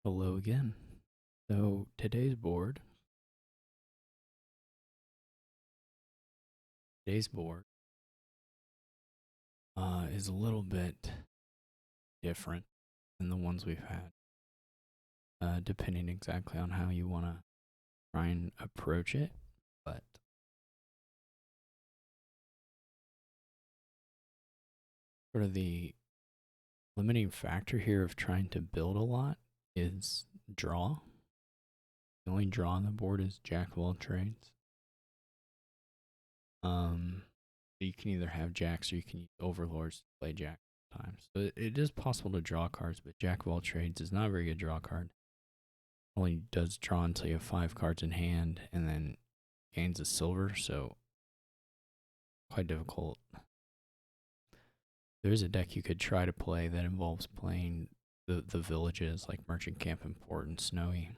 Hello again. So today's board is a little bit different than the ones we've had, depending exactly on how you want to try and approach it. But sort of the limiting factor here of trying to build a lot is draw. The only draw on the board is Jack of all trades. Um, you can either have jacks or you can use overlords to play jack times. So it is possible to draw cards, but Jack of all trades is not a very good draw card. Only does draw until you have 5 cards in hand, and then gains a silver, so quite difficult. There's a deck you could try to play that involves playing the villages like Merchant Camp and Port and Snowy.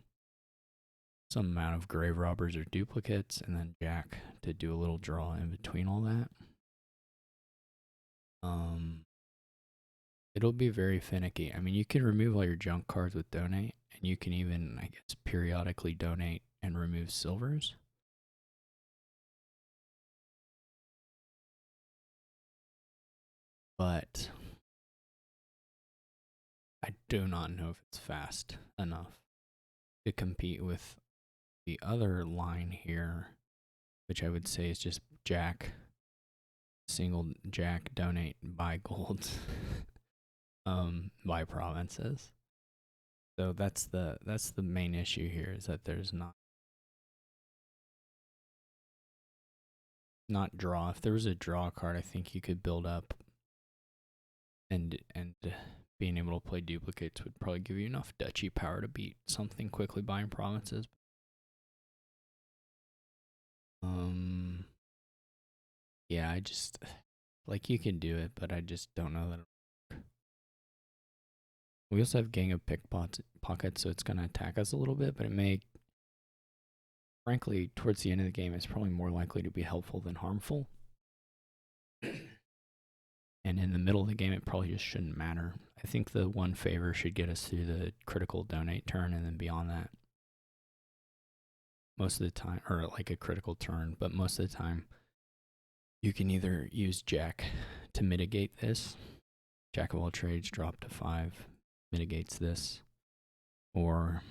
Some amount of grave robbers or duplicates, and then Jack to do a little draw in between all that. Um, it'll be very finicky. I mean, you can remove all your junk cards with donate, and you can even, I guess, periodically donate and remove silvers. But I do not know if it's fast enough to compete with the other line here, which I would say is just Jack, single Jack, donate, buy gold, buy provinces. So that's the main issue here is that there's not draw. If there was a draw card, I think you could build up and being able to play duplicates would probably give you enough duchy power to beat something quickly buying provinces. Um, yeah, I just like you can do it, but I just don't know that. We also have Gang of Pickpockets, so it's gonna attack us a little bit, but it may, frankly, towards the end of the game, it's probably more likely to be helpful than harmful. And in the middle of the game, it probably just shouldn't matter. I think the one favor should get us through the critical donate turn, and then beyond that, most of the time, or like a critical turn, but most of the time, you can either use Jack to mitigate this. Jack of all trades drop to 5 mitigates this, or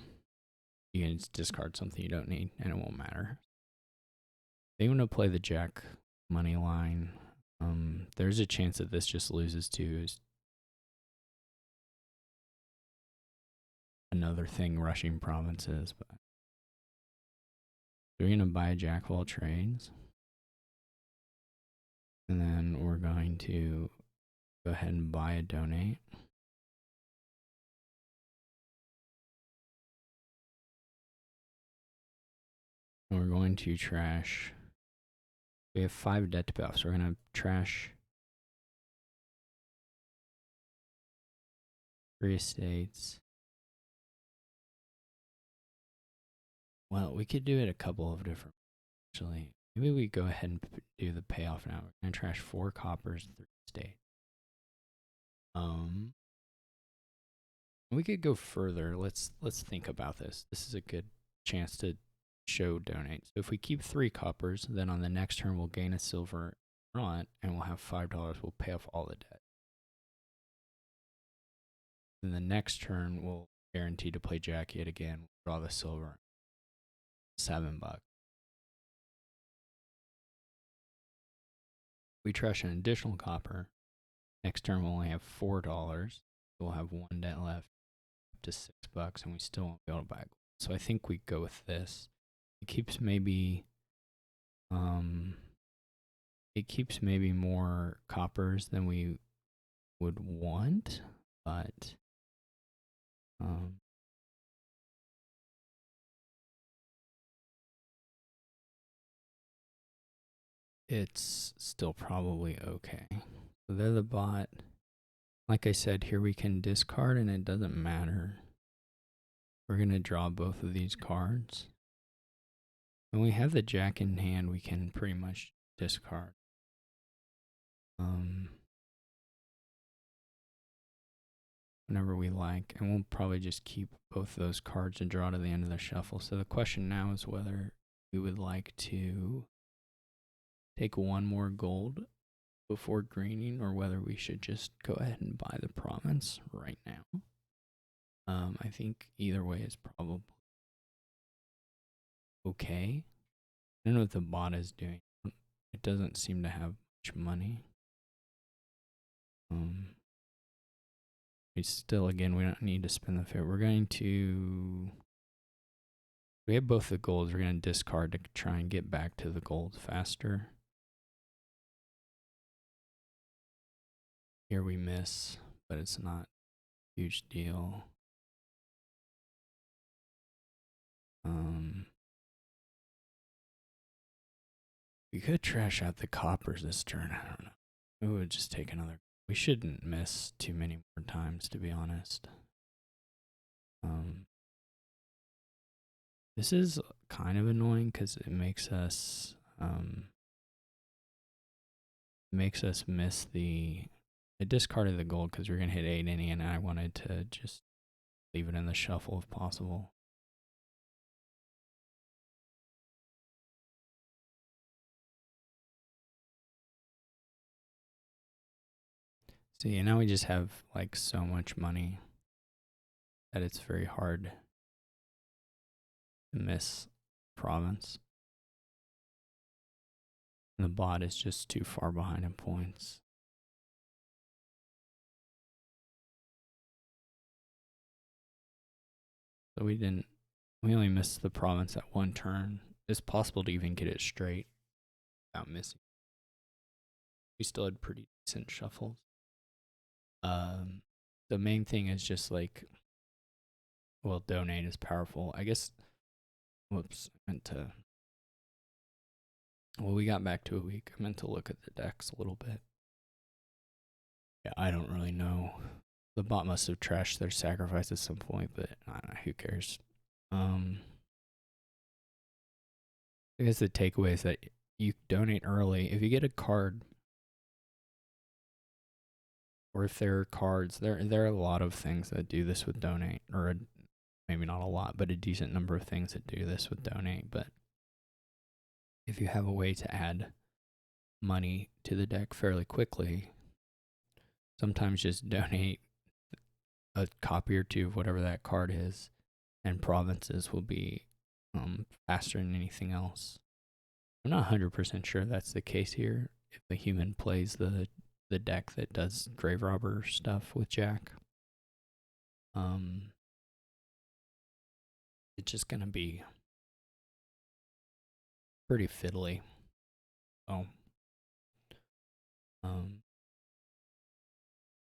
you can just discard something you don't need and it won't matter. They want to play the Jack money line. There's a chance that this just loses to another thing rushing provinces, but we're gonna buy a Jack of all trades. And then we're going to go ahead and buy a donate. And we're going to trash. We have 5 debt to pay off, so we're going to trash 3 estates. Well, we could do it a couple of different. Actually, maybe we go ahead and do the payoff now. We're going to trash 4 coppers, 3 estates. We could go further. Let's think about this. This is a good chance to show donate. So if we keep 3 coppers, then on the next turn we'll gain a silver front and we'll have $5. We'll pay off all the debt. Then the next turn we'll guarantee to play Jack yet again. We'll draw the silver. $7. We trash an additional copper. Next turn we'll only have $4. We'll have 1 debt left, up to $6, and we still won't be able to buy gold. So I think we go with this. It keeps maybe more coppers than we would want, but it's still probably okay. So they're the bot. Like I said, here we can discard and it doesn't matter. We're going to draw both of these cards. When we have the Jack in hand, we can pretty much discard. whenever we like, and we'll probably just keep both those cards and draw to the end of the shuffle. So the question now is whether we would like to take one more gold before greening, or whether we should just go ahead and buy the province right now. I think either way is probably okay. I don't know what the bot is doing. It doesn't seem to have much money. We still, again, we don't need to spend the fit. We're going to... We have both the golds. We're going to discard to try and get back to the gold faster. Here we miss, but it's not a huge deal. We could trash out the coppers this turn. I don't know. It would just take another. We shouldn't miss too many more times, to be honest. This is kind of annoying because it makes us miss the. I discarded the gold because we are gonna hit 8 any, and I wanted to just leave it in the shuffle if possible. See, and now we just have like so much money that it's very hard to miss province. And the bot is just too far behind in points. So we only missed the province at one turn. It's possible to even get it straight without missing. We still had pretty decent shuffles. The main thing is just like, well, donate is powerful. I guess, whoops, I meant to, well, we got back to a week. I meant to look at the decks a little bit. Yeah, I don't really know. The bot must have trashed their sacrifice at some point, but I don't know, who cares? I guess the takeaway is that you donate early. If you get a card, or if there are cards, there are a lot of things that do this with donate, or maybe not a lot, but a decent number of things that do this with donate. But if you have a way to add money to the deck fairly quickly, sometimes just donate a copy or two of whatever that card is, and provinces will be faster than anything else. I'm not 100% sure that's the case here. If a human plays the deck that does grave robber stuff with Jack, it's just gonna be pretty fiddly. Oh, and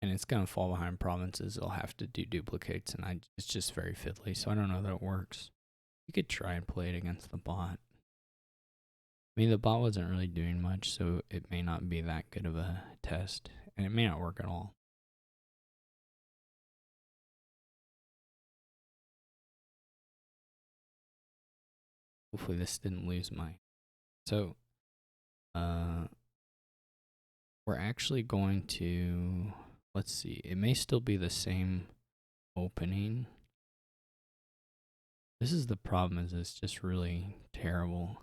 it's gonna fall behind provinces. They'll have to do duplicates, and it's just very fiddly. So I don't know that it works. You could try and play it against the bot. I mean, the bot wasn't really doing much, so it may not be that good of a test, and it may not work at all. Hopefully this didn't lose my... So, we're actually going to... Let's see. It may still be the same opening. This is the problem, is it's just really terrible.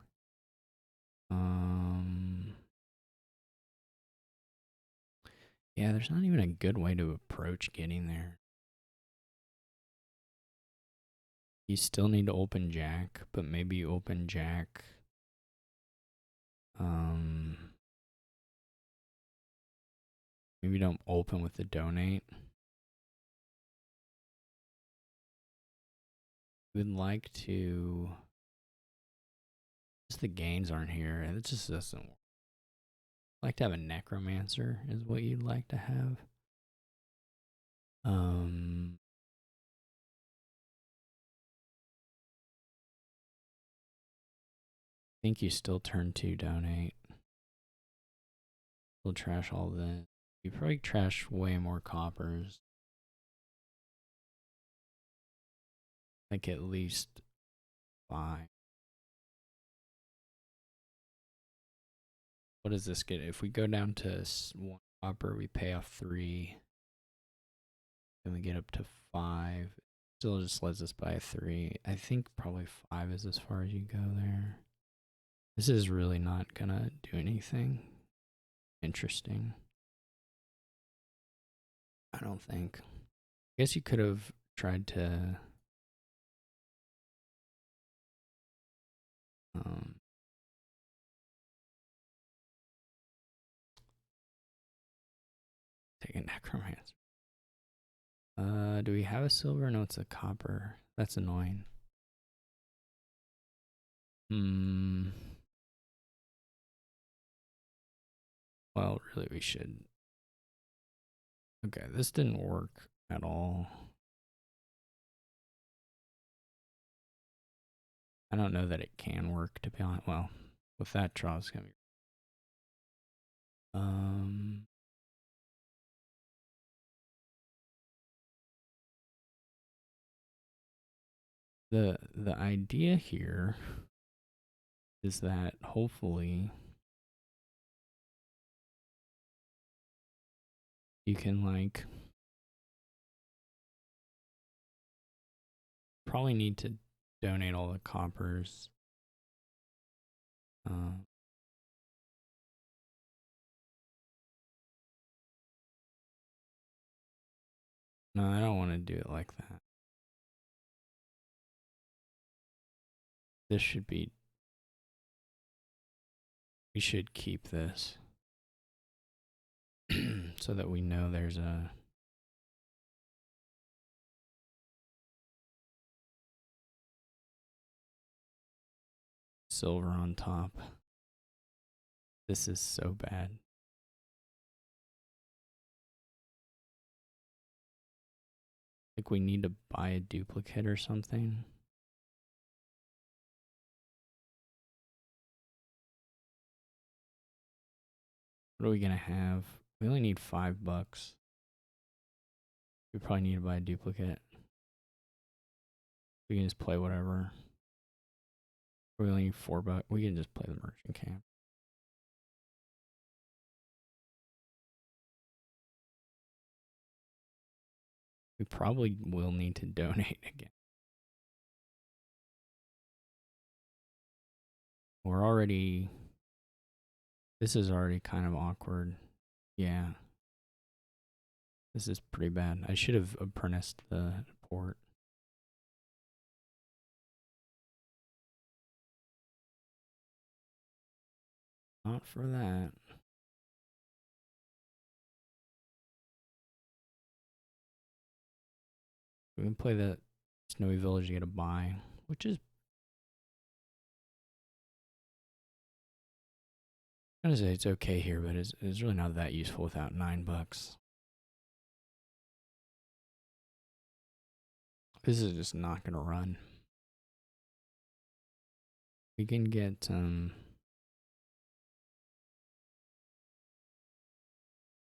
Yeah, there's not even a good way to approach getting there. You still need to open Jack, but maybe you open Jack. Maybe don't open with the donate. We'd like to... Just the gains aren't here, and it just doesn't work. Like to have a necromancer is what you'd like to have. I think you still turn 2 donate. We'll trash all that. You probably trash way more coppers. Like at least 5. What does this get? If we go down to 1 copper, we pay off 3. gonna get up to 5. Still just lets us buy a 3. I think probably 5 is as far as you go there. This is really not gonna do anything interesting. I don't think. I guess you could have tried to take a necromancer. Do we have a silver? No, it's a copper. That's annoying. Well, really, we should. Okay, this didn't work at all. I don't know that it can work, to be honest. Well, with that draw, it's gonna be. The idea here is that hopefully you can like probably need to donate all the coppers. No, I don't want to do it like that. This should be. We should keep this so that we know there's a. Silver on top. This is so bad. Like we need to buy a duplicate or something. What are we gonna have? We only need $5. We probably need to buy a duplicate. We can just play whatever. We only need $4. We can just play the merchant camp. We probably will need to donate again. We're already. This is already kind of awkward. Yeah. This is pretty bad. I should have apprenticed the port. Not for that. We can play the Snowy Village to get a buy, which is. I'm gonna say it's okay here, but it's really not that useful without $9. This is just not gonna run. We can get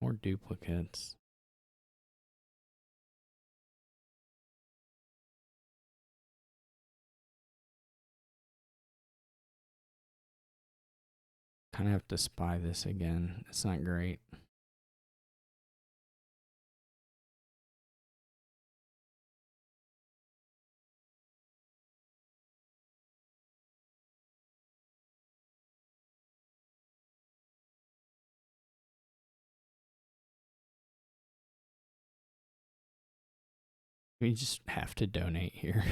more duplicates. Kind of have to spy this again. It's not great. We just have to donate here.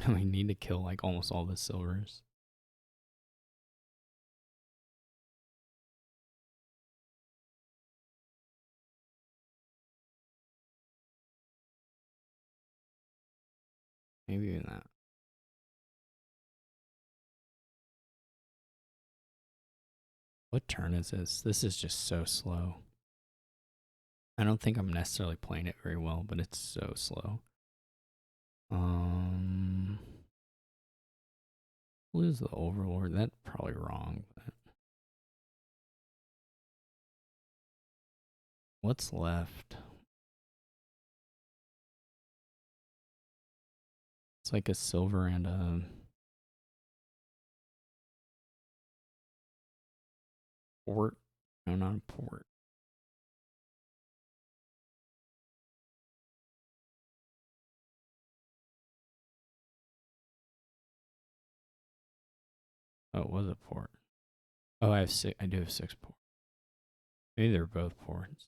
We need to kill like almost all the silvers. Maybe even that. What turn is this? This is just so slow. I don't think I'm necessarily playing it very well, but it's so slow. Lose the Overlord. That's probably wrong. But what's left? It's like a silver and a. Port? No, not a port. Oh, it was a port. Oh, I have six. I do have 6 ports. Maybe they're both ports.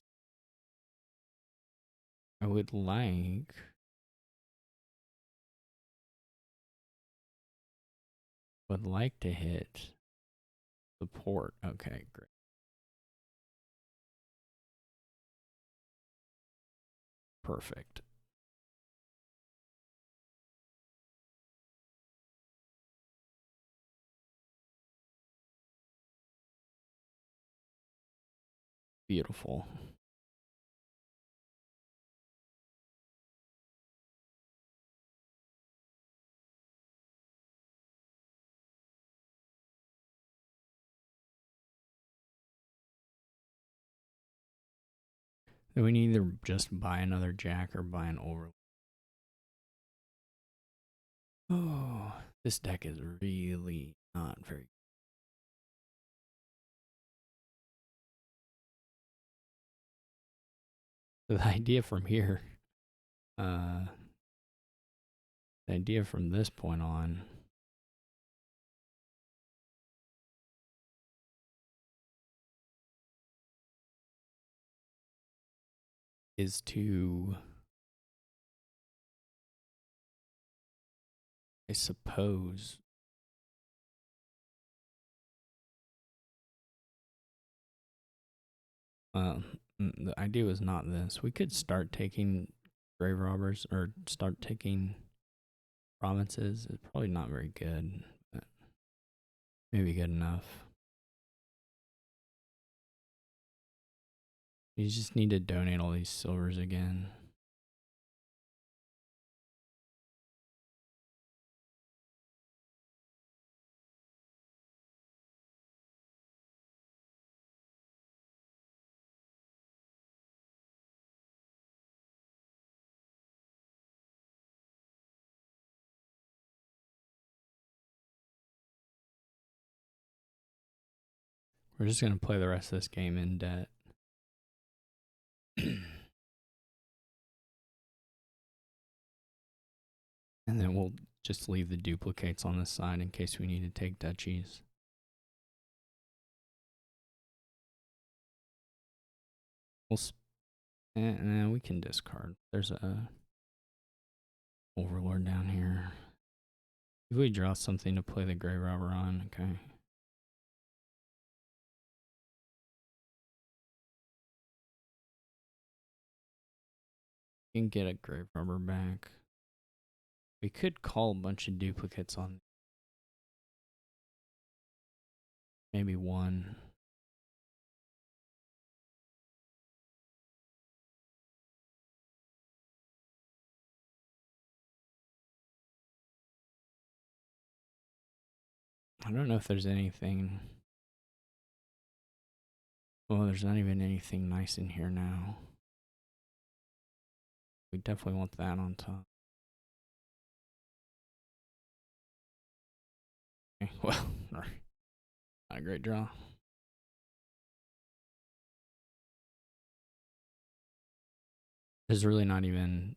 I would like. To hit the port. Okay, great. Perfect. Beautiful. Then we need to either just buy another jack or buy an over. Oh, this deck is really not very. The idea from here, the idea from this point on is to, I suppose, the idea was not this. We could start taking grave robbers or start taking provinces. It's probably not very good, but maybe good enough. You just need to donate all these silvers again. We're just going to play the rest of this game in debt. And then we'll just leave the duplicates on this side in case we need to take duchies. And we can discard. There's a overlord down here. If we draw something to play the grave robber on, okay. We can get a grave robber back. We could call a bunch of duplicates on. Maybe one. I don't know if there's anything. Well, there's not even anything nice in here now. We definitely want that on top. Okay, well, not a great draw. There's really not even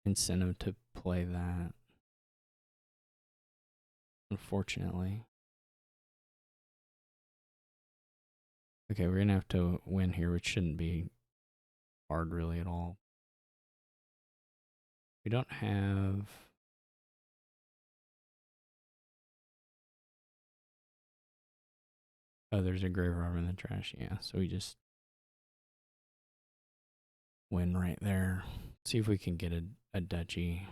incentive to play that, unfortunately. Okay, we're gonna have to win here, which shouldn't be hard really at all. We don't have. Oh, there's a grave robber in the trash. Yeah, so we just win right there. See if we can get a duchy.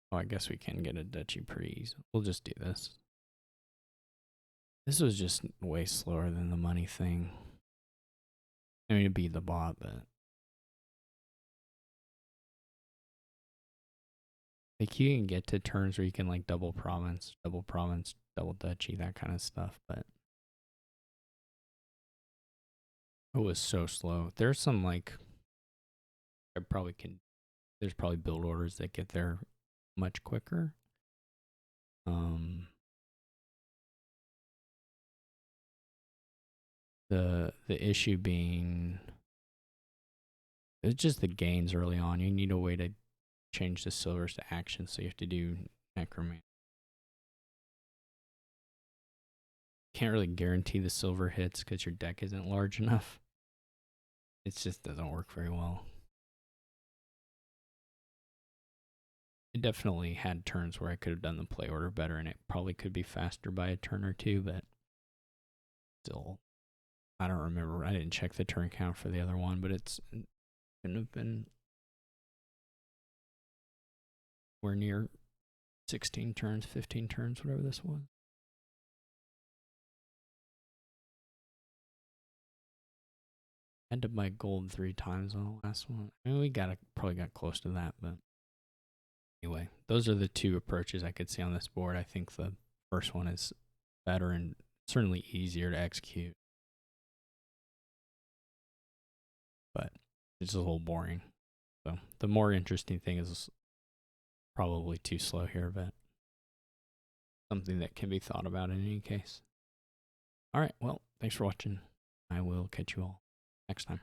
Oh, I guess we can get a duchy pretty easy. We'll just do this. This was just way slower than the money thing. I mean, it'd be the bot, but like you can get to turns where you can like double province, double duchy, that kind of stuff, but it was so slow. There's some like there's probably build orders that get there much quicker. The issue being it's just the gains early on. You need a way to change the silvers to action, so you have to do necromancy. Can't really guarantee the silver hits because your deck isn't large enough. It just doesn't work very well. It definitely had turns where I could have done the play order better, and it probably could be faster by a turn or two, but still, I don't remember. I didn't check the turn count for the other one, but it couldn't have been we're near 16 turns, 15 turns, whatever this was. Had to buy gold 3 times on the last one. I mean, we probably got close to that, but anyway, those are the two approaches I could see on this board. I think the first one is better and certainly easier to execute, but it's a little boring. So the more interesting thing is probably too slow here, but something that can be thought about in any case. All right, well, thanks for watching. I will catch you all next time.